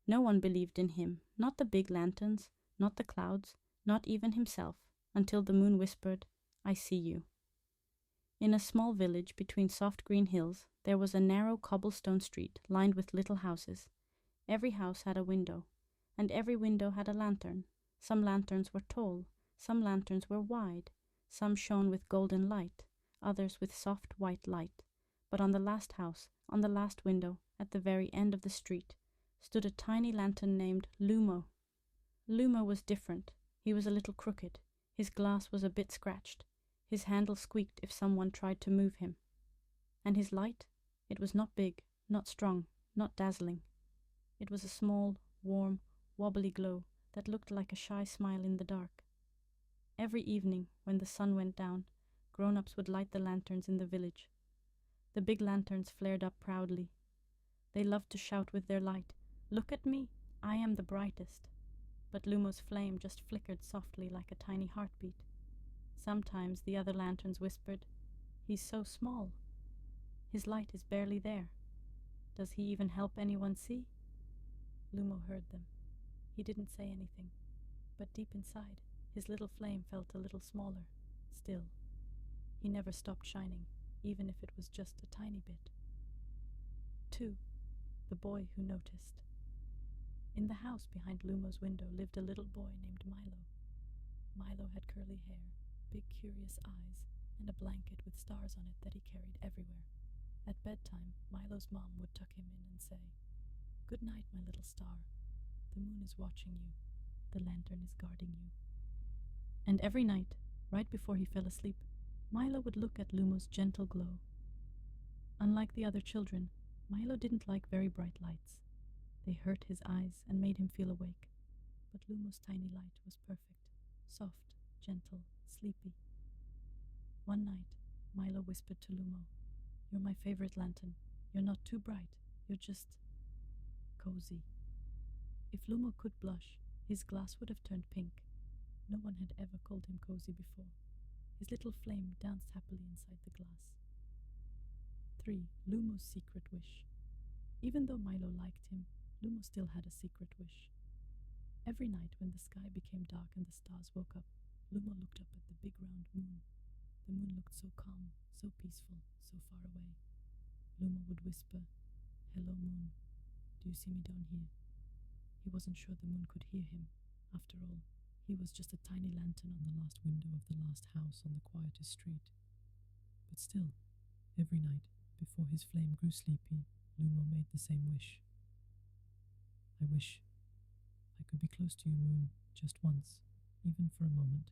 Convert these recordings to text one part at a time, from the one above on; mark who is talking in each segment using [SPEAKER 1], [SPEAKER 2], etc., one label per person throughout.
[SPEAKER 1] No one believed in him, not the big lanterns, not the clouds, not even himself, until the moon whispered, "I see you." In a small village between soft green hills, there was a narrow cobblestone street lined with little houses. Every house had a window, and every window had a lantern. Some lanterns were tall, some lanterns were wide, some shone with golden light, others with soft white light. But on the last house, on the last window, at the very end of the street, stood a tiny lantern named Lumo. Lumo was different. He was a little crooked. His glass was a bit scratched. His handle squeaked if someone tried to move him. And his light? It was not big, not strong, not dazzling. It was a small, warm, wobbly glow that looked like a shy smile in the dark. Every evening, when the sun went down, grown-ups would light the lanterns in the village. The big lanterns flared up proudly. They loved to shout with their light, "Look at me, I am the brightest." But Lumo's flame just flickered softly like a tiny heartbeat. Sometimes the other lanterns whispered, "He's so small. His light is barely there. Does he even help anyone see?" Lumo heard them. He didn't say anything, but deep inside, his little flame felt a little smaller, still. He never stopped shining, even if it was just a tiny bit. 2. The boy who noticed. In the house behind Lumo's window lived a little boy named Milo. Milo had curly hair, big curious eyes, and a blanket with stars on it that he carried everywhere. At bedtime, Milo's mom would tuck him in and say, "Good night, my little star. The moon is watching you. The lantern is guarding you." And every night, right before he fell asleep, Milo would look at Lumo's gentle glow. Unlike the other children, Milo didn't like very bright lights. They hurt his eyes and made him feel awake. But Lumo's tiny light was perfect, soft, gentle, sleepy. One night, Milo whispered to Lumo, "You're my favorite lantern. You're not too bright. You're just cozy." If Lumo could blush, his glass would have turned pink. No one had ever called him cozy before. His little flame danced happily inside the glass. 3. Lumo's secret wish. Even though Milo liked him, Lumo still had a secret wish. Every night when the sky became dark and the stars woke up, Lumo looked up at the big round moon. The moon looked so calm, so peaceful, so far away. Lumo would whisper, "Hello, moon. Do you see me down here?" He wasn't sure the moon could hear him. After all, he was just a tiny lantern on the last window of the last house on the quietest street. But still, every night, before his flame grew sleepy, Lumo made the same wish. "I wish I could be close to you, moon, just once, even for a moment."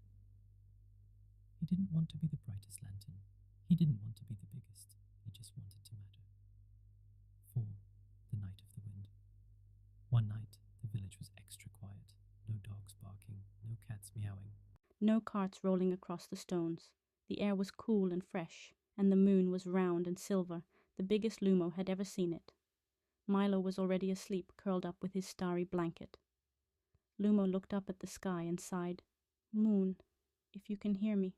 [SPEAKER 1] He didn't want to be the brightest lantern. He didn't want to be the biggest. He just wanted to matter. 4. The night of the wind. One night, the village was extra quiet. No dogs barking, no cats meowing. No carts rolling across the stones. The air was cool and fresh, and the moon was round and silver, the biggest Lumo had ever seen it. Milo was already asleep, curled up with his starry blanket. Lumo looked up at the sky and sighed, "Moon, if you can hear me,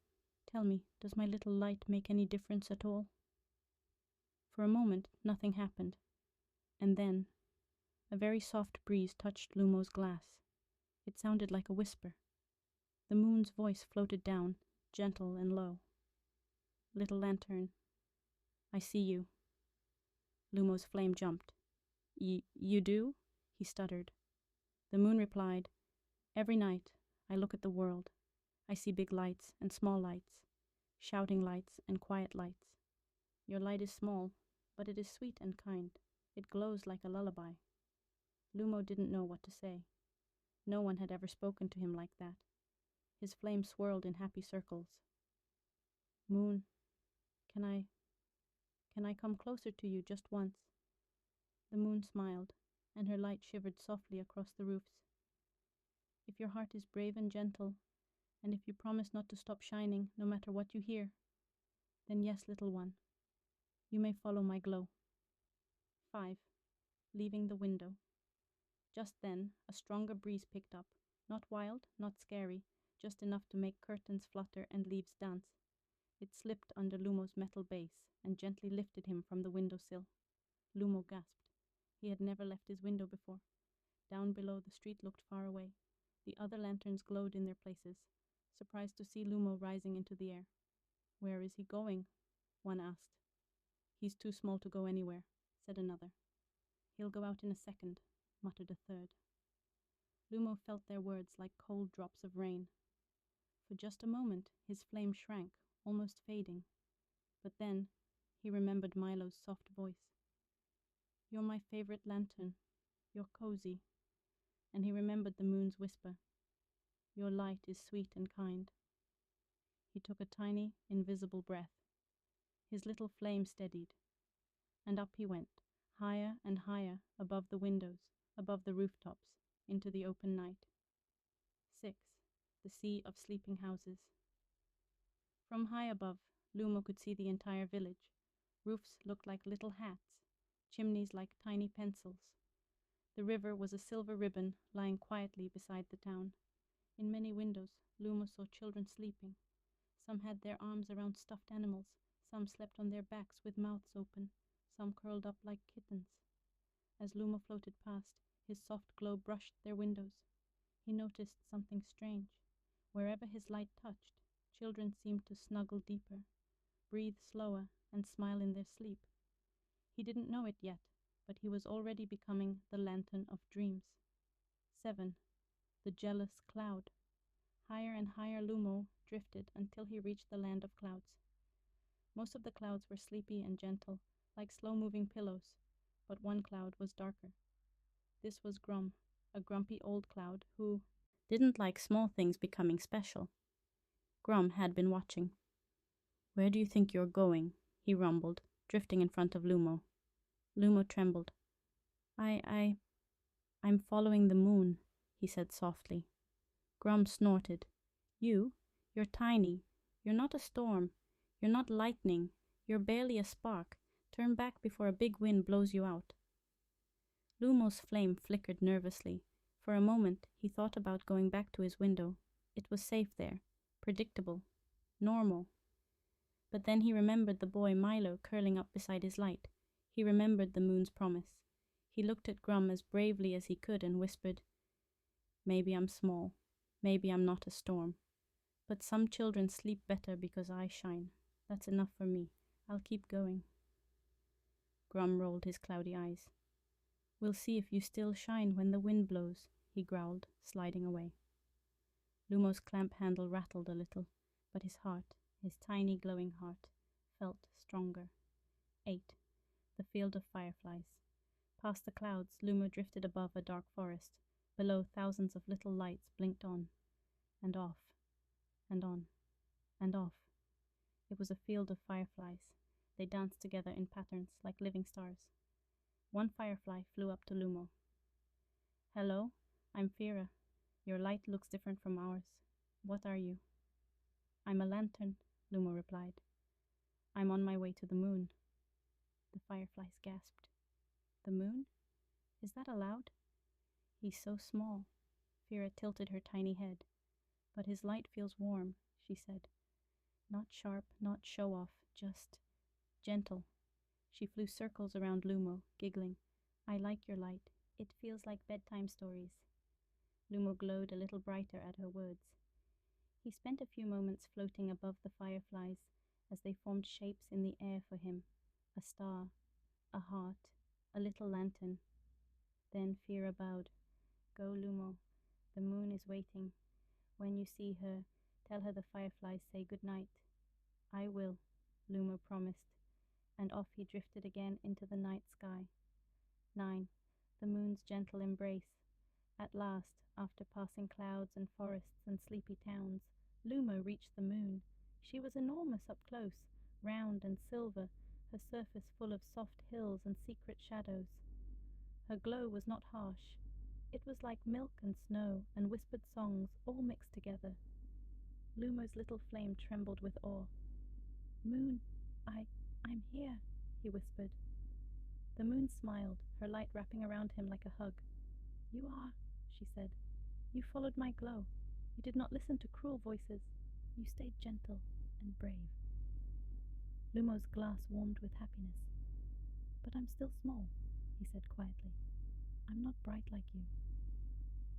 [SPEAKER 1] tell me, does my little light make any difference at all?" For a moment, nothing happened. And then, a very soft breeze touched Lumo's glass. It sounded like a whisper. The moon's voice floated down, gentle and low. "Little lantern, I see you." Lumo's flame jumped. You do?" he stuttered. The moon replied, "Every night I look at the world. I see big lights and small lights, shouting lights and quiet lights. Your light is small, but it is sweet and kind. It glows like a lullaby." Lumo didn't know what to say. No one had ever spoken to him like that. His flame swirled in happy circles. "Moon, can I come closer to you just once?" The moon smiled, and her light shivered softly across the roofs. "If your heart is brave and gentle, and if you promise not to stop shining no matter what you hear, then yes, little one, you may follow my glow." 5. Leaving the window. Just then, a stronger breeze picked up, not wild, not scary, just enough to make curtains flutter and leaves dance. It slipped under Lumo's metal base and gently lifted him from the windowsill. Lumo gasped. He had never left his window before. Down below, the street looked far away. The other lanterns glowed in their places, surprised to see Lumo rising into the air. "Where is he going?" one asked. "He's too small to go anywhere," said another. "He'll go out in a second," muttered a third. Lumo felt their words like cold drops of rain. For just a moment his flame shrank, almost fading. But then he remembered Milo's soft voice. "You're my favorite lantern. You're cozy." And he remembered the moon's whisper. "Your light is sweet and kind." He took a tiny, invisible breath. His little flame steadied. And up he went, higher and higher, above the windows, above the rooftops, into the open night. 6. The sea of sleeping houses. From high above, Lumo could see the entire village. Roofs looked like little hats, chimneys like tiny pencils. The river was a silver ribbon lying quietly beside the town. In many windows, Lumo saw children sleeping. Some had their arms around stuffed animals, some slept on their backs with mouths open, some curled up like kittens. As Lumo floated past, his soft glow brushed their windows. He noticed something strange. Wherever his light touched, children seemed to snuggle deeper, breathe slower, and smile in their sleep. He didn't know it yet, but he was already becoming the lantern of dreams. 7. The jealous cloud. Higher and higher Lumo drifted until he reached the land of clouds. Most of the clouds were sleepy and gentle, like slow-moving pillows, but one cloud was darker. This was Grum, a grumpy old cloud who didn't like small things becoming special. Grum had been watching. "Where do you think you're going?" he rumbled, drifting in front of Lumo. Lumo trembled. I'm following the moon," he said softly. Grum snorted. You're tiny. You're not a storm. You're not lightning. You're barely a spark. Turn back before a big wind blows you out." Lumo's flame flickered nervously. For a moment, he thought about going back to his window. It was safe there, predictable, normal. But then he remembered the boy Milo curling up beside his light. He remembered the moon's promise. He looked at Grum as bravely as he could and whispered, "Maybe I'm small. Maybe I'm not a storm. But some children sleep better because I shine. That's enough for me. I'll keep going." Grum rolled his cloudy eyes. "We'll see if you still shine when the wind blows," he growled, sliding away. Lumo's clamp handle rattled a little, but his heart, his tiny glowing heart, felt stronger. 8. The field of fireflies. Past the clouds, Lumo drifted above a dark forest. Below, thousands of little lights blinked on, and off, and on, and off. It was a field of fireflies. They danced together in patterns like living stars. One firefly flew up to Lumo. "Hello, I'm Fira. Your light looks different from ours. What are you?" "I'm a lantern," Lumo replied. "I'm on my way to the moon." The fireflies gasped. "The moon? Is that allowed?" "He's so small." Fira tilted her tiny head. "But his light feels warm," she said. "Not sharp, not show-off, just gentle." She flew circles around Lumo, giggling. "I like your light. It feels like bedtime stories." Lumo glowed a little brighter at her words. He spent a few moments floating above the fireflies as they formed shapes in the air for him. A star, a heart, a little lantern. Then Fira bowed. "Go, Lumo. The moon is waiting. When you see her, tell her the fireflies say good night." "I will," Lumo promised, and off he drifted again into the night sky. 9. The moon's gentle embrace. At last, after passing clouds and forests and sleepy towns, Lumo reached the moon. She was enormous up close, round and silver, her surface full of soft hills and secret shadows. Her glow was not harsh. It was like milk and snow and whispered songs all mixed together. Lumo's little flame trembled with awe. "Moon, I'm here," he whispered. The moon smiled, her light wrapping around him like a hug. "You are," she said. "You followed my glow. You did not listen to cruel voices. You stayed gentle and brave." Lumo's glass warmed with happiness. "But I'm still small," he said quietly. "I'm not bright like you."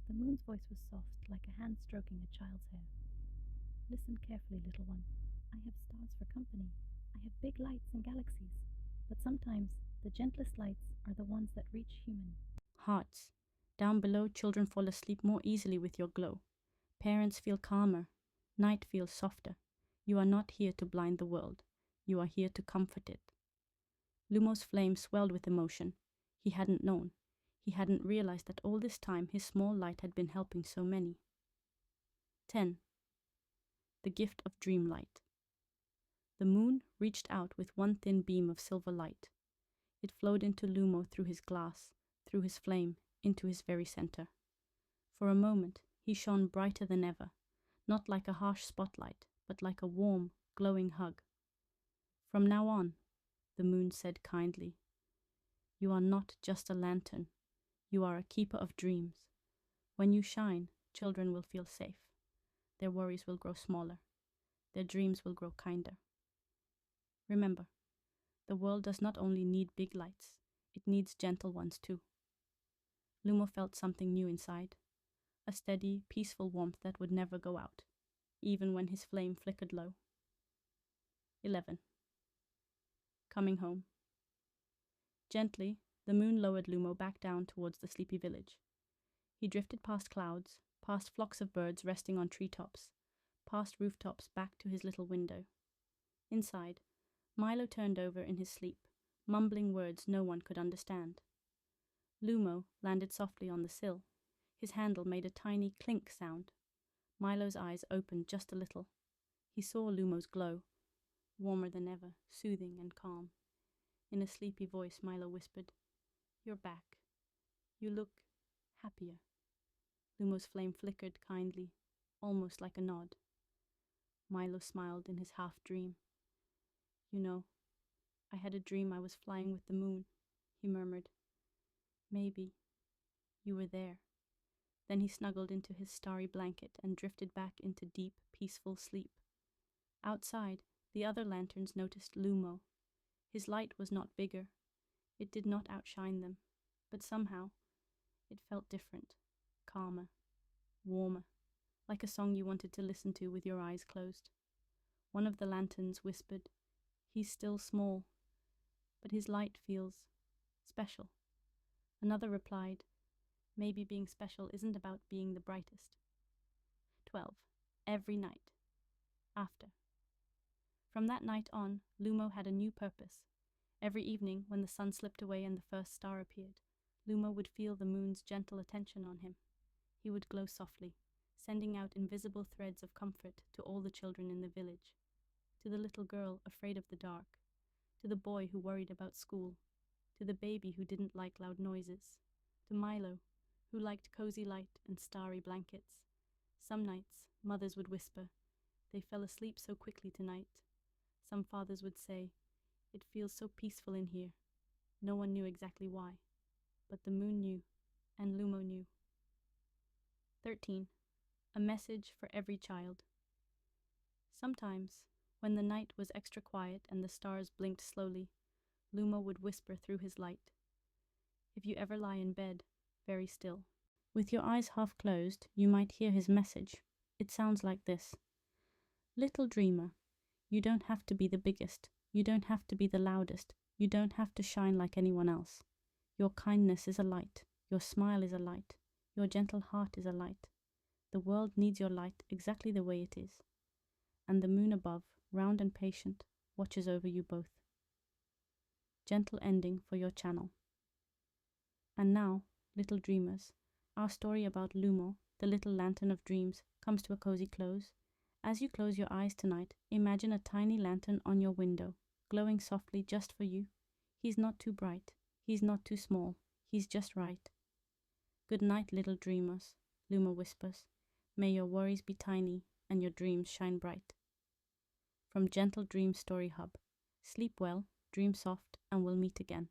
[SPEAKER 2] The moon's voice was soft, like a hand stroking a child's hair. Listen carefully, little one. I have stars for company. I have big lights and galaxies. But sometimes the gentlest lights are the ones that reach human.
[SPEAKER 1] Hearts. Down below, children fall asleep more easily with your glow. Parents feel calmer. Night feels softer. You are not here to blind the world. You are here to comfort it. Lumo's flame swelled with emotion. He hadn't known. He hadn't realized that all this time his small light had been helping so many. 10. The gift of dream light. The moon reached out with one thin beam of silver light. It flowed into Lumo through his glass, through his flame, into his very center. For a moment, he shone brighter than ever, not like a harsh spotlight, but like a warm, glowing hug. From now on, the moon said kindly, you are not just a lantern. You are a keeper of dreams. When you shine, children will feel safe. Their worries will grow smaller. Their dreams will grow kinder. Remember, the world does not only need big lights, it needs gentle ones too. Lumo felt something new inside, a steady, peaceful warmth that would never go out, even when his flame flickered low. 11. Coming home. Gently, the moon lowered Lumo back down towards the sleepy village. He drifted past clouds, past flocks of birds resting on treetops, past rooftops back to his little window. Inside, Milo turned over in his sleep, mumbling words no one could understand. Lumo landed softly on the sill. His handle made a tiny clink sound. Milo's eyes opened just a little. He saw Lumo's glow, warmer than ever, soothing and calm. In a sleepy voice, Milo whispered, "You're back. You look happier." Lumo's flame flickered kindly, almost like a nod. Milo smiled in his half-dream. "You know, I had a dream I was flying with the moon," he murmured. "Maybe you were there." Then he snuggled into his starry blanket and drifted back into deep, peaceful sleep. Outside, the other lanterns noticed Lumo. His light was not bigger. It did not outshine them, but somehow it felt different, calmer, warmer, like a song you wanted to listen to with your eyes closed. One of the lanterns whispered, "He's still small, but his light feels special." Another replied, "Maybe being special isn't about being the brightest." 12. Every night. After. From that night on, Lumo had a new purpose. Every evening, when the sun slipped away and the first star appeared, Lumo would feel the moon's gentle attention on him. He would glow softly, sending out invisible threads of comfort to all the children in the village. To the little girl afraid of the dark, to the boy who worried about school, to the baby who didn't like loud noises, to Milo, who liked cozy light and starry blankets. Some nights, mothers would whisper, "They fell asleep so quickly tonight." Some fathers would say, "It feels so peaceful in here." No one knew exactly why, but the moon knew, and Lumo knew. 13. A message for every child. Sometimes, when the night was extra quiet and the stars blinked slowly, Lumo would whisper through his light, "If you ever lie in bed, very still." With your eyes half closed, you might hear his message. It sounds like this: "Little dreamer, you don't have to be the biggest. You don't have to be the loudest. You don't have to shine like anyone else. Your kindness is a light. Your smile is a light. Your gentle heart is a light. The world needs your light exactly the way it is. And the moon above, round and patient, watches over you both." Gentle ending for your channel. And now, little dreamers, our story about Lumo, the little lantern of dreams, comes to a cozy close. As you close your eyes tonight, imagine a tiny lantern on your window, glowing softly just for you. He's not too bright. He's not too small. He's just right. "Good night, little dreamers," Lumo whispers. "May your worries be tiny and your dreams shine bright." From Gentle Dream Story Hub. Sleep well, dream soft, and we'll meet again.